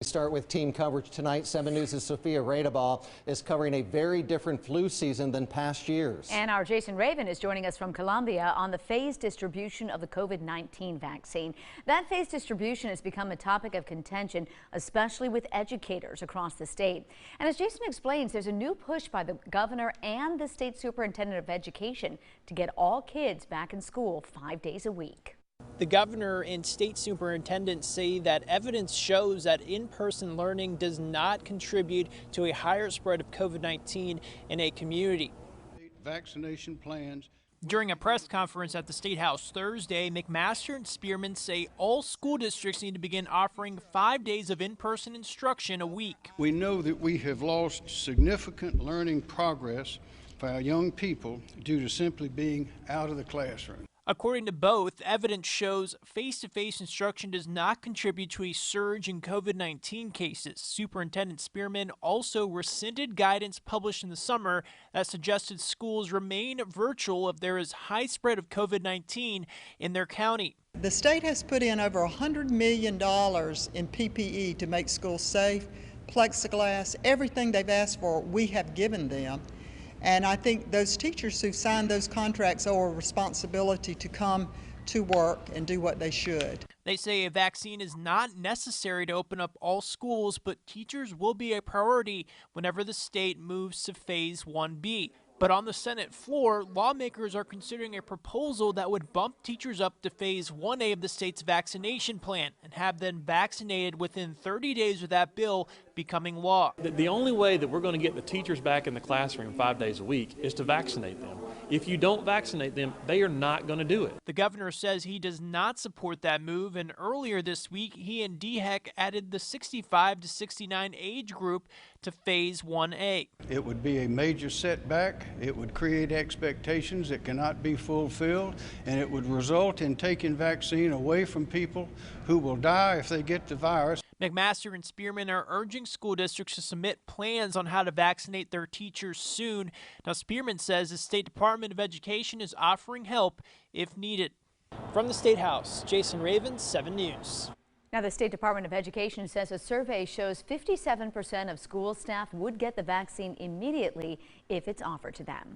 We start with team coverage tonight. 7 News' Sophia Radeball is covering a very different flu season than past years. And our Jason Raven is joining us from Columbia on the phased distribution of the COVID-19 vaccine. That phased distribution has become a topic of contention, especially with educators across the state. And as Jason explains, there's a new push by the governor and the state superintendent of education to get all kids back in school 5 days a week. The governor and state superintendent say that evidence shows that in-person learning does not contribute to a higher spread of COVID-19 in a community. Vaccination plans. During a press conference at the State House Thursday, McMaster and Spearman say all school districts need to begin offering 5 days of in-person instruction a week. We know that we have lost significant learning progress for our young people due to simply being out of the classroom. According to both, evidence shows face-to-face instruction does not contribute to a surge in COVID-19 cases. Superintendent Spearman also rescinded guidance published in the summer that suggested schools remain virtual if there is high spread of COVID-19 in their county. The state has put in over $100 million in PPE to make schools safe, plexiglass, everything they've asked for, we have given them. And I think those teachers who signed those contracts owe a responsibility to come to work and do what they should. They say a vaccine is not necessary to open up all schools, but teachers will be a priority whenever the state moves to phase 1B. But on the Senate floor, lawmakers are considering a proposal that would bump teachers up to phase 1A of the state's vaccination plan and have them vaccinated within 30 days of that bill becoming law. The only way that we're going to get the teachers back in the classroom 5 days a week is to vaccinate them. If you don't vaccinate them, they are not going to do it. The governor says he does not support that move, and earlier this week, he and DHEC added the 65 to 69 age group to phase 1A. It would be a major setback. It would create expectations that cannot be fulfilled, and it would result in taking vaccine away from people who will die if they get the virus. McMaster and Spearman are urging school districts to submit plans on how to vaccinate their teachers soon. Now, Spearman says the State Department of Education is offering help if needed. From the State House, Jason Raven, 7 News. Now, the State Department of Education says a survey shows 57% of school staff would get the vaccine immediately if it's offered to them.